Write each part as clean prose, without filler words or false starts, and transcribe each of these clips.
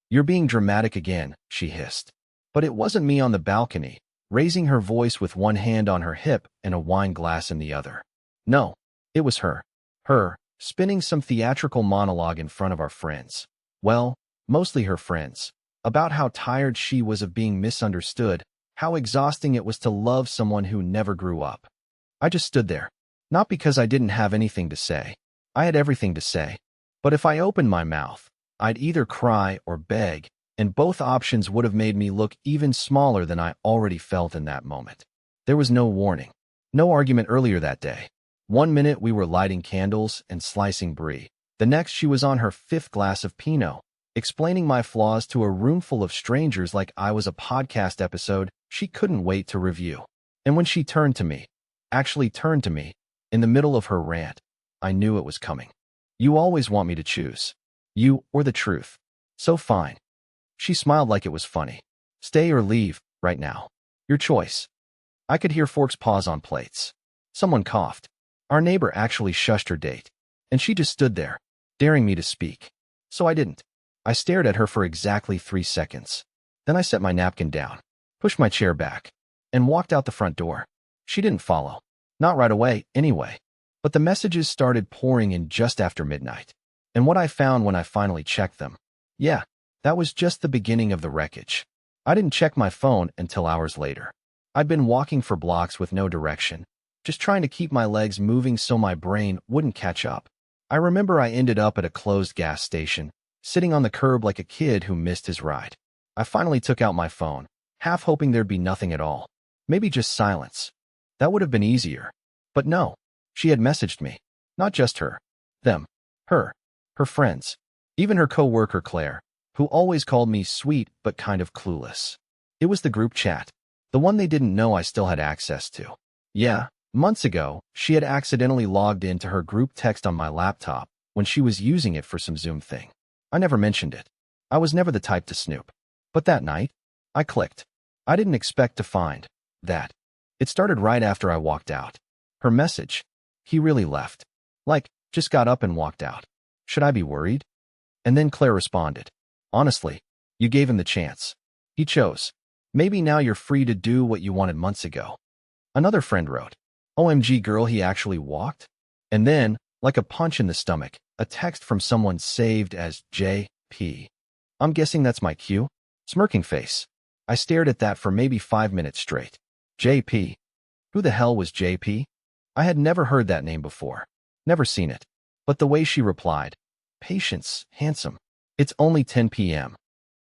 "You're being dramatic again," she hissed. But it wasn't me on the balcony, raising her voice with one hand on her hip and a wine glass in the other. No, it was her. Her, spinning some theatrical monologue in front of our friends. Well, mostly her friends. About how tired she was of being misunderstood, how exhausting it was to love someone who never grew up. I just stood there. Not because I didn't have anything to say. I had everything to say. But if I opened my mouth, I'd either cry or beg, and both options would have made me look even smaller than I already felt in that moment. There was no warning. No argument earlier that day. One minute we were lighting candles and slicing brie. The next she was on her 5th glass of Pinot, explaining my flaws to a room full of strangers like I was a podcast episode she couldn't wait to review. And when she turned to me, in the middle of her rant, I knew it was coming. "You always want me to choose. You or the truth. So fine." She smiled like it was funny. "Stay or leave, right now. Your choice." I could hear forks pause on plates. Someone coughed. Our neighbor actually shushed her date, and she just stood there, daring me to speak. So I didn't. I stared at her for exactly 3 seconds. Then I set my napkin down, pushed my chair back, and walked out the front door. She didn't follow. Not right away, anyway. But the messages started pouring in just after midnight. And what I found when I finally checked them, yeah, that was just the beginning of the wreckage. I didn't check my phone until hours later. I'd been walking for blocks with no direction, just trying to keep my legs moving so my brain wouldn't catch up. I remember I ended up at a closed gas station, sitting on the curb like a kid who missed his ride. I finally took out my phone, half hoping there'd be nothing at all. Maybe just silence. That would have been easier. But no, she had messaged me. Not just her. Them. Her friends. Even her co-worker Claire, who always called me sweet but kind of clueless. It was the group chat. The one they didn't know I still had access to. Yeah, months ago, she had accidentally logged into her group text on my laptop when she was using it for some Zoom thing. I never mentioned it. I was never the type to snoop. But that night, I clicked. I didn't expect to find that. It started right after I walked out. Her message. "He really left. Like, just got up and walked out. Should I be worried?" And then Claire responded. "Honestly, you gave him the chance. He chose. Maybe now you're free to do what you wanted months ago." Another friend wrote, "OMG girl, he actually walked?" And then, like a punch in the stomach, a text from someone saved as JP. I'm guessing that's my cue? Smirking face. I stared at that for maybe 5 minutes straight. JP. Who the hell was JP? I had never heard that name before. Never seen it. But the way she replied, "Patience, handsome. It's only 10 p.m."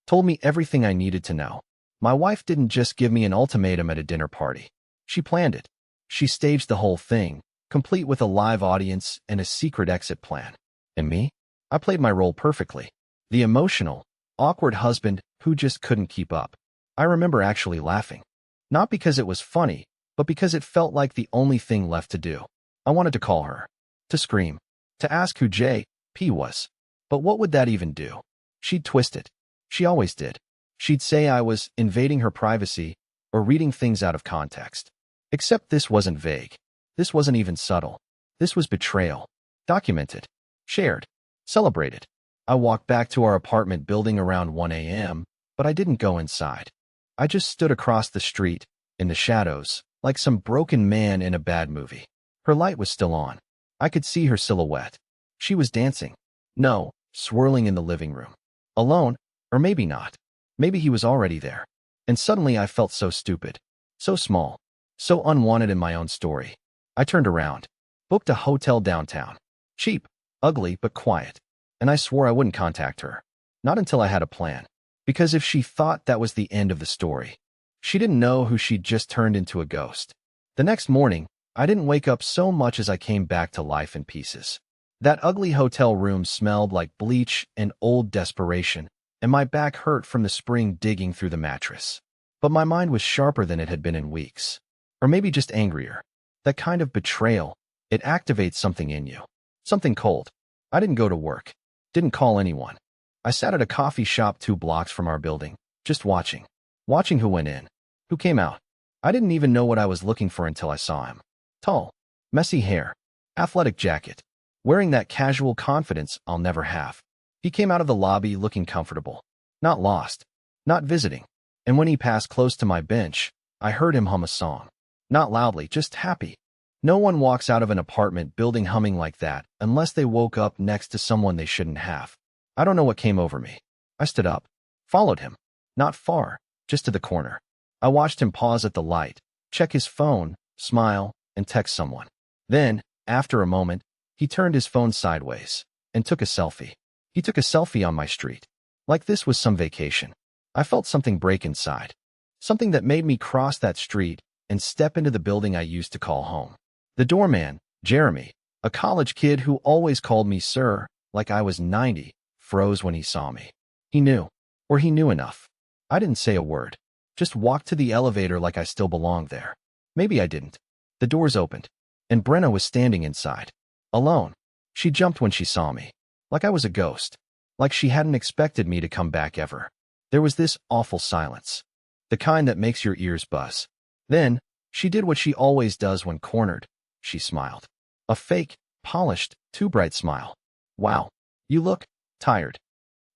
told me everything I needed to know. My wife didn't just give me an ultimatum at a dinner party. She planned it. She staged the whole thing, complete with a live audience and a secret exit plan. And me? I played my role perfectly. The emotional, awkward husband who just couldn't keep up. I remember actually laughing. Not because it was funny, but because it felt like the only thing left to do. I wanted to call her. To scream. To ask who JP was. But what would that even do? She'd twist it. She always did. She'd say I was invading her privacy or reading things out of context. Except this wasn't vague. This wasn't even subtle. This was betrayal. Documented. Shared. Celebrated. I walked back to our apartment building around 1 a.m., but I didn't go inside. I just stood across the street, in the shadows, like some broken man in a bad movie. Her light was still on. I could see her silhouette. She was dancing. No, swirling in the living room. Alone, or maybe not. Maybe he was already there. And suddenly I felt so stupid. So small. So unwanted in my own story. I turned around. Booked a hotel downtown. Cheap, ugly, but quiet. And I swore I wouldn't contact her. Not until I had a plan. Because if she thought that was the end of the story, she didn't know who she'd just turned into a ghost. The next morning, I didn't wake up so much as I came back to life in pieces. That ugly hotel room smelled like bleach and old desperation, and my back hurt from the spring digging through the mattress. But my mind was sharper than it had been in weeks. Or maybe just angrier. That kind of betrayal, it activates something in you. Something cold. I didn't go to work. Didn't call anyone. I sat at a coffee shop 2 blocks from our building, just watching. Watching who went in. Who came out. I didn't even know what I was looking for until I saw him. Tall. Messy hair. Athletic jacket. Wearing that casual confidence I'll never have. He came out of the lobby looking comfortable. Not lost. Not visiting. And when he passed close to my bench, I heard him hum a song. Not loudly, just happy. No one walks out of an apartment building humming like that unless they woke up next to someone they shouldn't have. I don't know what came over me. I stood up. Followed him. Not far, just to the corner. I watched him pause at the light, check his phone, smile, and text someone. Then, after a moment, he turned his phone sideways and took a selfie. He took a selfie on my street. Like this was some vacation. I felt something break inside. Something that made me cross that street and step into the building I used to call home. The doorman, Jeremy, a college kid who always called me sir, like I was 90, froze when he saw me. He knew, or he knew enough. I didn't say a word, just walked to the elevator like I still belonged there. Maybe I didn't. The doors opened, and Brenna was standing inside. Alone. She jumped when she saw me. Like I was a ghost. Like she hadn't expected me to come back ever. There was this awful silence. The kind that makes your ears buzz. Then, she did what she always does when cornered. She smiled. A fake, polished, too bright smile. Wow. You look tired.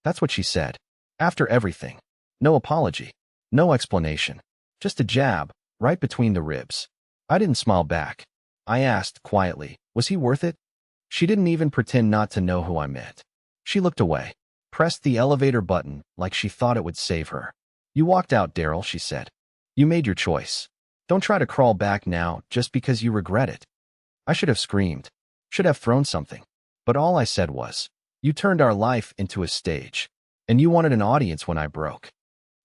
That's what she said. After everything. No apology. No explanation. Just a jab, right between the ribs. I didn't smile back. I asked, quietly, was he worth it? She didn't even pretend not to know who I meant. She looked away. Pressed the elevator button like she thought it would save her. You walked out, Daryl, she said. You made your choice. Don't try to crawl back now just because you regret it. I should have screamed. Should have thrown something. But all I said was, you turned our life into a stage. And you wanted an audience when I broke.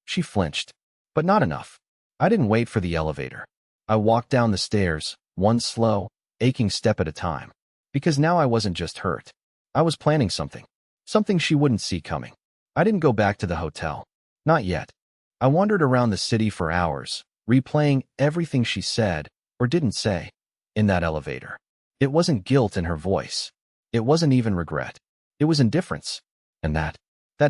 She flinched. But not enough. I didn't wait for the elevator. I walked down the stairs, one slow, aching step at a time. Because now I wasn't just hurt. I was planning something. Something she wouldn't see coming. I didn't go back to the hotel. Not yet. I wandered around the city for hours, replaying everything she said, or didn't say, in that elevator. It wasn't guilt in her voice. It wasn't even regret. It was indifference. And that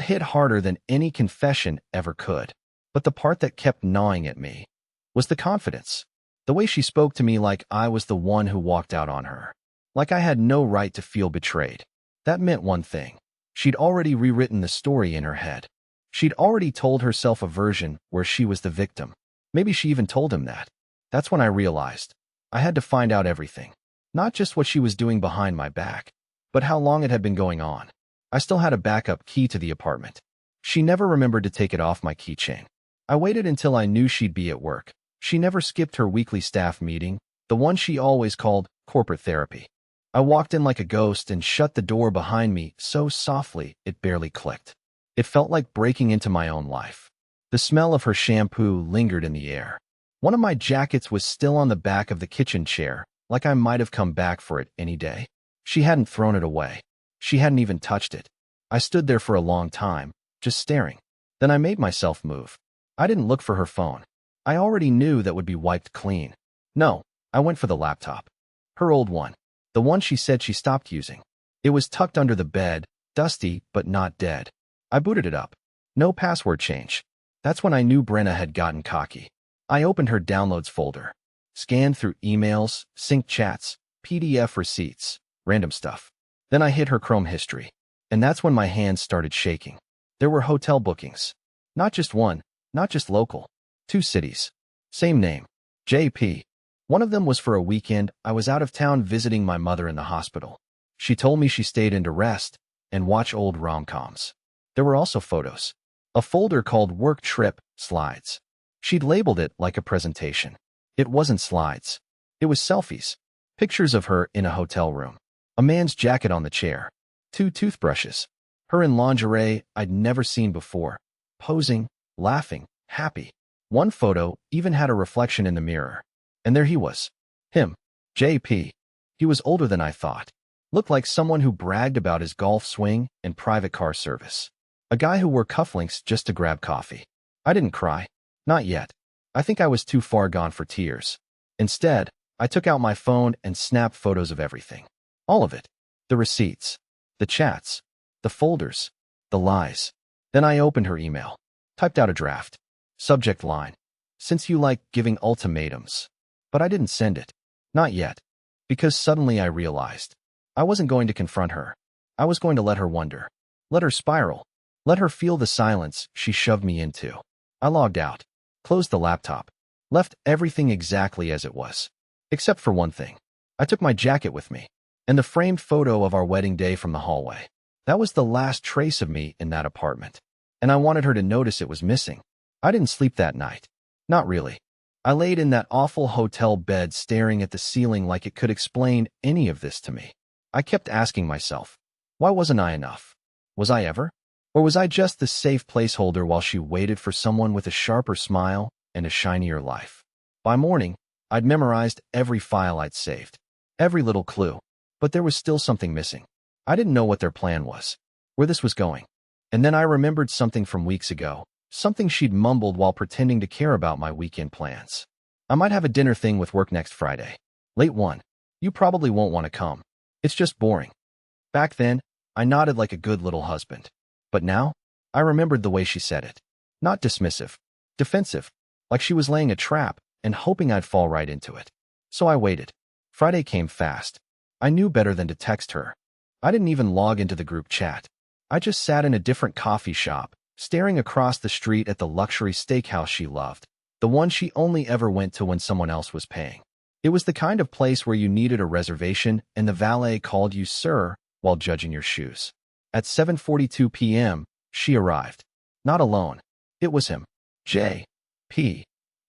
hit harder than any confession ever could. But the part that kept gnawing at me was the confidence. The way she spoke to me like I was the one who walked out on her. Like I had no right to feel betrayed. That meant one thing. She'd already rewritten the story in her head. She'd already told herself a version where she was the victim. Maybe she even told him that. That's when I realized. I had to find out everything. Not just what she was doing behind my back, but how long it had been going on. I still had a backup key to the apartment. She never remembered to take it off my keychain. I waited until I knew she'd be at work. She never skipped her weekly staff meeting, the one she always called corporate therapy. I walked in like a ghost and shut the door behind me so softly it barely clicked. It felt like breaking into my own life. The smell of her shampoo lingered in the air. One of my jackets was still on the back of the kitchen chair, like I might have come back for it any day. She hadn't thrown it away. She hadn't even touched it. I stood there for a long time, just staring. Then I made myself move. I didn't look for her phone. I already knew that would be wiped clean. No, I went for the laptop. Her old one. The one she said she stopped using. It was tucked under the bed, dusty but not dead. I booted it up. No password change. That's when I knew Brenna had gotten cocky. I opened her downloads folder. Scanned through emails, synced chats, PDF receipts, random stuff. Then I hit her Chrome history. And that's when my hands started shaking. There were hotel bookings. Not just one, not just local. 2 cities. Same name. JP. One of them was for a weekend. I was out of town visiting my mother in the hospital. She told me she stayed in to rest and watch old rom-coms. There were also photos. A folder called Work Trip Slides. She'd labeled it like a presentation. It wasn't slides. It was selfies. Pictures of her in a hotel room. A man's jacket on the chair. 2 toothbrushes. Her in lingerie I'd never seen before. Posing, laughing, happy. One photo even had a reflection in the mirror. And there he was. Him. JP. He was older than I thought. Looked like someone who bragged about his golf swing and private car service. A guy who wore cufflinks just to grab coffee. I didn't cry. Not yet. I think I was too far gone for tears. Instead, I took out my phone and snapped photos of everything. All of it. The receipts. The chats. The folders. The lies. Then I opened her email. Typed out a draft. Subject line. Since you like giving ultimatums. But I didn't send it. Not yet. Because suddenly I realized. I wasn't going to confront her. I was going to let her wonder. Let her spiral. Let her feel the silence she shoved me into. I logged out, closed the laptop, left everything exactly as it was. Except for one thing. I took my jacket with me, and the framed photo of our wedding day from the hallway. That was the last trace of me in that apartment. And I wanted her to notice it was missing. I didn't sleep that night. Not really. I laid in that awful hotel bed staring at the ceiling like it could explain any of this to me. I kept asking myself, why wasn't I enough? Was I ever? Or was I just the safe placeholder while she waited for someone with a sharper smile and a shinier life? By morning, I'd memorized every file I'd saved, every little clue, but there was still something missing. I didn't know what their plan was, where this was going. And then I remembered something from weeks ago, something she'd mumbled while pretending to care about my weekend plans. I might have a dinner thing with work next Friday. Late one. You probably won't want to come. It's just boring. Back then, I nodded like a good little husband. But now, I remembered the way she said it. Not dismissive, defensive, like she was laying a trap and hoping I'd fall right into it. So I waited. Friday came fast. I knew better than to text her. I didn't even log into the group chat. I just sat in a different coffee shop, staring across the street at the luxury steakhouse she loved, the one she only ever went to when someone else was paying. It was the kind of place where you needed a reservation and the valet called you sir while judging your shoes. At 7:42 p.m., she arrived. Not alone. It was him. J.P.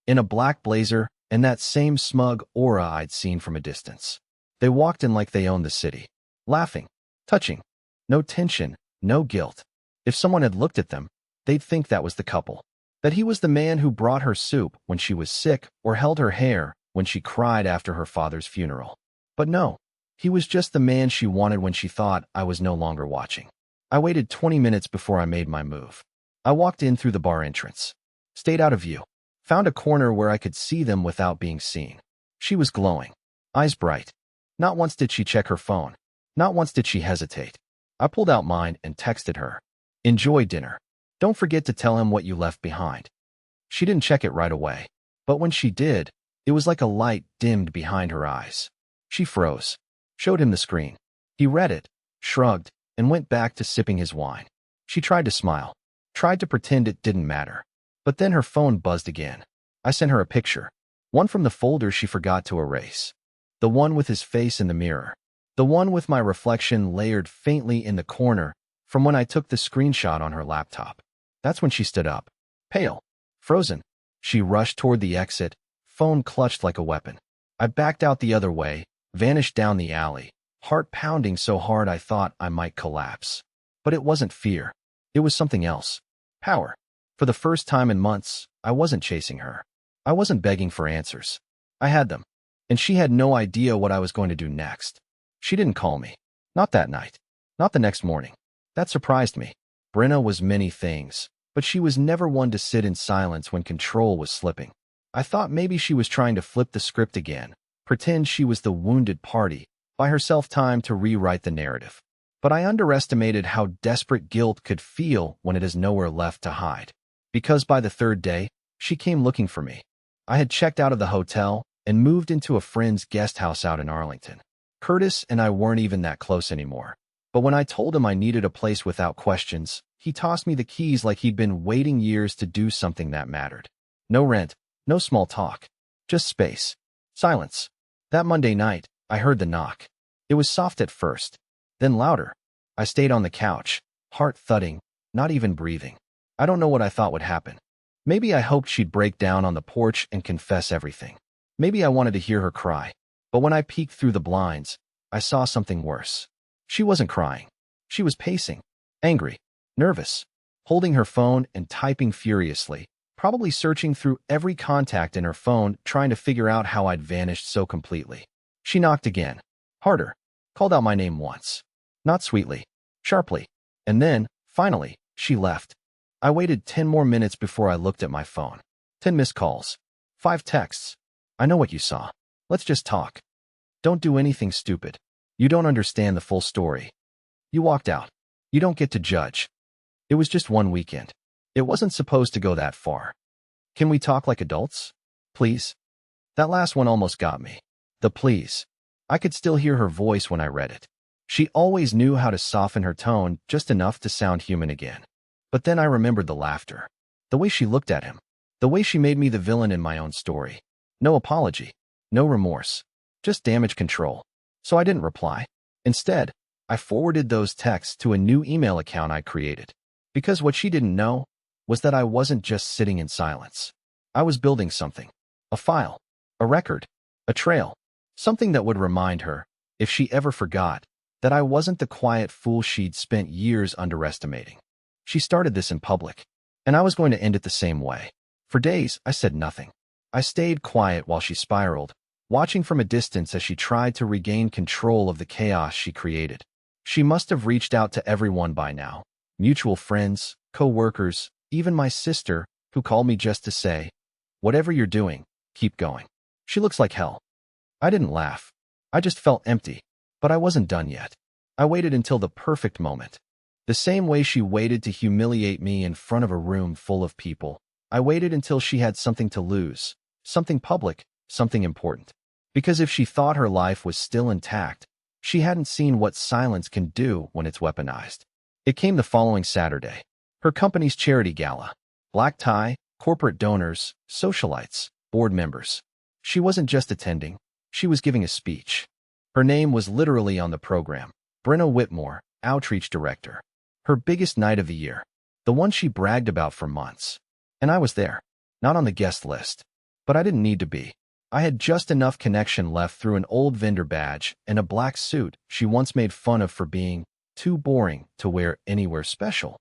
in a black blazer and that same smug aura I'd seen from a distance. They walked in like they owned the city. Laughing. Touching. No tension. No guilt. If someone had looked at them, they'd think that was the couple. That he was the man who brought her soup when she was sick or held her hair when she cried after her father's funeral. But no, he was just the man she wanted when she thought I was no longer watching. I waited 20 minutes before I made my move. I walked in through the bar entrance. Stayed out of view. Found a corner where I could see them without being seen. She was glowing. Eyes bright. Not once did she check her phone. Not once did she hesitate. I pulled out mine and texted her. Enjoy dinner. Don't forget to tell him what you left behind. She didn't check it right away. But when she did, it was like a light dimmed behind her eyes. She froze. Showed him the screen. He read it, shrugged, and went back to sipping his wine. She tried to smile. Tried to pretend it didn't matter. But then her phone buzzed again. I sent her a picture. One from the folder she forgot to erase. The one with his face in the mirror. The one with my reflection layered faintly in the corner from when I took the screenshot on her laptop. That's when she stood up. Pale. Frozen. She rushed toward the exit, phone clutched like a weapon. I backed out the other way, vanished down the alley, heart pounding so hard I thought I might collapse. But it wasn't fear. It was something else. Power. For the first time in months, I wasn't chasing her. I wasn't begging for answers. I had them. And she had no idea what I was going to do next. She didn't call me. Not that night. Not the next morning. That surprised me. Brenna was many things, but she was never one to sit in silence when control was slipping. I thought maybe she was trying to flip the script again, pretend she was the wounded party, buy herself time to rewrite the narrative. But I underestimated how desperate guilt could feel when it has nowhere left to hide. Because by the third day, she came looking for me. I had checked out of the hotel and moved into a friend's guest house out in Arlington. Curtis and I weren't even that close anymore. But when I told him I needed a place without questions, he tossed me the keys like he'd been waiting years to do something that mattered. No rent, no small talk. Just space. Silence. That Monday night, I heard the knock. It was soft at first, then louder. I stayed on the couch, heart thudding, not even breathing. I don't know what I thought would happen. Maybe I hoped she'd break down on the porch and confess everything. Maybe I wanted to hear her cry. But when I peeked through the blinds, I saw something worse. She wasn't crying. She was pacing, angry, nervous, holding her phone and typing furiously, probably searching through every contact in her phone, trying to figure out how I'd vanished so completely. She knocked again, harder, called out my name once. Not sweetly, sharply. And then, finally, she left. I waited 10 more minutes before I looked at my phone. 10 missed calls. 5 texts. I know what you saw. Let's just talk. Don't do anything stupid. You don't understand the full story. You walked out. You don't get to judge. It was just one weekend. It wasn't supposed to go that far. Can we talk like adults? Please? That last one almost got me. The please. I could still hear her voice when I read it. She always knew how to soften her tone just enough to sound human again. But then I remembered the laughter. The way she looked at him. The way she made me the villain in my own story. No apology. No remorse. Just damage control. So I didn't reply. Instead, I forwarded those texts to a new email account I created. Because what she didn't know was that I wasn't just sitting in silence. I was building something. A file. A record. A trail. Something that would remind her, if she ever forgot, that I wasn't the quiet fool she'd spent years underestimating. She started this in public, and I was going to end it the same way. For days, I said nothing. I stayed quiet while she spiraled, watching from a distance as she tried to regain control of the chaos she created. She must have reached out to everyone by now. Mutual friends, co-workers, even my sister, who called me just to say, "Whatever you're doing, keep going. She looks like hell." I didn't laugh. I just felt empty. But I wasn't done yet. I waited until the perfect moment. The same way she waited to humiliate me in front of a room full of people. I waited until she had something to lose. Something public, something important. Because if she thought her life was still intact, she hadn't seen what silence can do when it's weaponized. It came the following Saturday. Her company's charity gala. Black tie, corporate donors, socialites, board members. She wasn't just attending. She was giving a speech. Her name was literally on the program. Brenna Whitmore, Outreach Director. Her biggest night of the year. The one she bragged about for months. And I was there. Not on the guest list. But I didn't need to be. I had just enough connection left through an old vendor badge and a black suit she once made fun of for being too boring to wear anywhere special.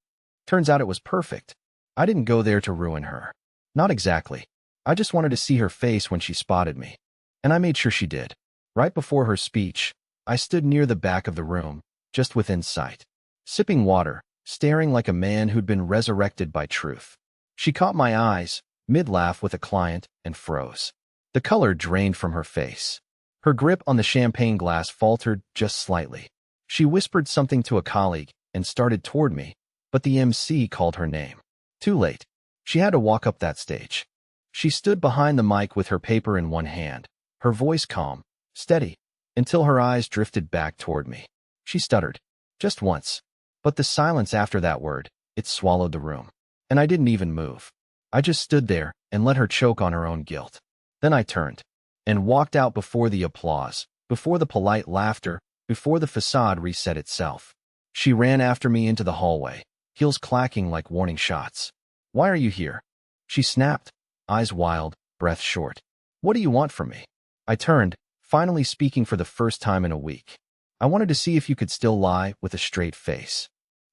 Turns out it was perfect. I didn't go there to ruin her. Not exactly. I just wanted to see her face when she spotted me. And I made sure she did. Right before her speech, I stood near the back of the room, just within sight. Sipping water, staring like a man who'd been resurrected by truth. She caught my eyes, mid-laugh with a client, and froze. The color drained from her face. Her grip on the champagne glass faltered just slightly. She whispered something to a colleague and started toward me, but the MC called her name. Too late. She had to walk up that stage. She stood behind the mic with her paper in one hand, her voice calm, steady, until her eyes drifted back toward me. She stuttered. Just once. But the silence after that word, it swallowed the room. And I didn't even move. I just stood there and let her choke on her own guilt. Then I turned and walked out before the applause, before the polite laughter, before the facade reset itself. She ran after me into the hallway, heels clacking like warning shots. "Why are you here?" She snapped, eyes wild, breath short. "What do you want from me?" I turned, finally speaking for the first time in a week. "I wanted to see if you could still lie with a straight face."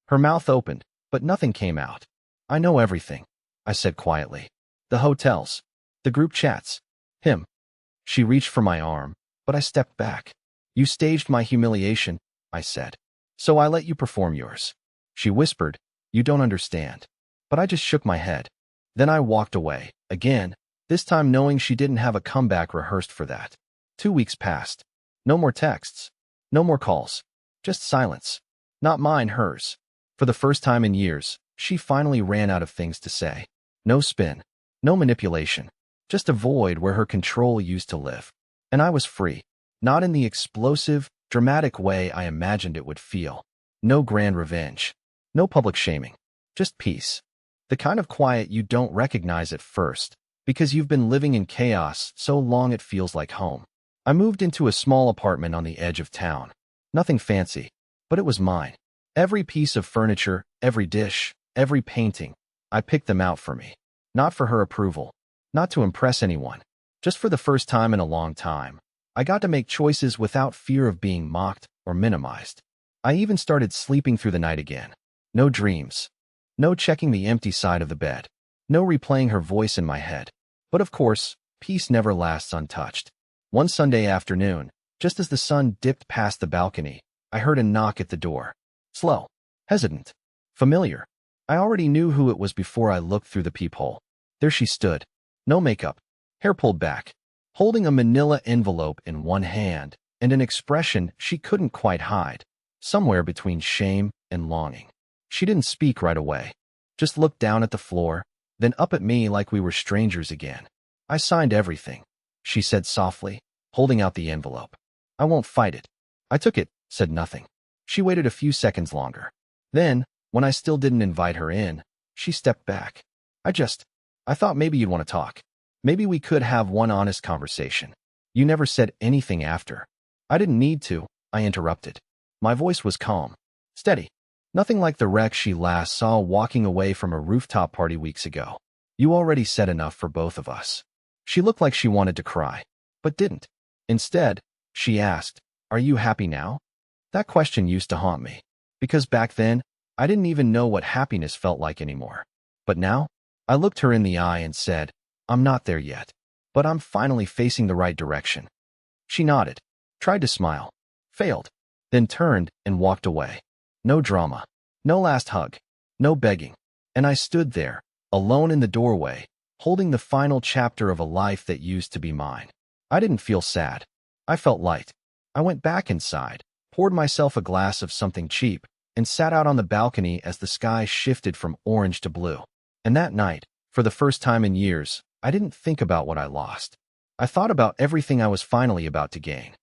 Her mouth opened, but nothing came out. "I know everything," I said quietly. "The hotels. The group chats. Him." She reached for my arm, but I stepped back. "You staged my humiliation," I said. "So I let you perform yours." She whispered, "You don't understand." But I just shook my head. Then I walked away, again, this time knowing she didn't have a comeback rehearsed for that. 2 weeks passed. No more texts. No more calls. Just silence. Not mine, hers. For the first time in years, she finally ran out of things to say. No spin. No manipulation. Just a void where her control used to live. And I was free. Not in the explosive, dramatic way I imagined it would feel. No grand revenge. No public shaming. Just peace. The kind of quiet you don't recognize at first, because you've been living in chaos so long it feels like home. I moved into a small apartment on the edge of town. Nothing fancy, but it was mine. Every piece of furniture, every dish, every painting, I picked them out for me. Not for her approval. Not to impress anyone. Just for the first time in a long time. I got to make choices without fear of being mocked or minimized. I even started sleeping through the night again. No dreams. No checking the empty side of the bed. No replaying her voice in my head. But of course, peace never lasts untouched. One Sunday afternoon, just as the sun dipped past the balcony, I heard a knock at the door. Slow. Hesitant. Familiar. I already knew who it was before I looked through the peephole. There she stood. No makeup. Hair pulled back. Holding a manila envelope in one hand and an expression she couldn't quite hide. Somewhere between shame and longing. She didn't speak right away. Just looked down at the floor, then up at me like we were strangers again. "I signed everything," she said softly, holding out the envelope. "I won't fight it." I took it, said nothing. She waited a few seconds longer. Then, When I still didn't invite her in, she stepped back. I thought maybe you'd want to talk. Maybe we could have one honest conversation. You never said anything after. I didn't need to, I interrupted. My voice was calm, steady. Nothing like the wreck she last saw walking away from a rooftop party weeks ago. You already said enough for both of us. She looked like she wanted to cry, but didn't. Instead, she asked, "Are you happy now?" That question used to haunt me, because back then, I didn't even know what happiness felt like anymore. But now, I looked her in the eye and said, "I'm not there yet, but I'm finally facing the right direction." She nodded, tried to smile, failed, then turned and walked away. No drama, no last hug, no begging. And I stood there, alone in the doorway, holding the final chapter of a life that used to be mine. I didn't feel sad. I felt light. I went back inside, poured myself a glass of something cheap, and sat out on the balcony as the sky shifted from orange to blue. And that night, for the first time in years, I didn't think about what I lost. I thought about everything I was finally about to gain.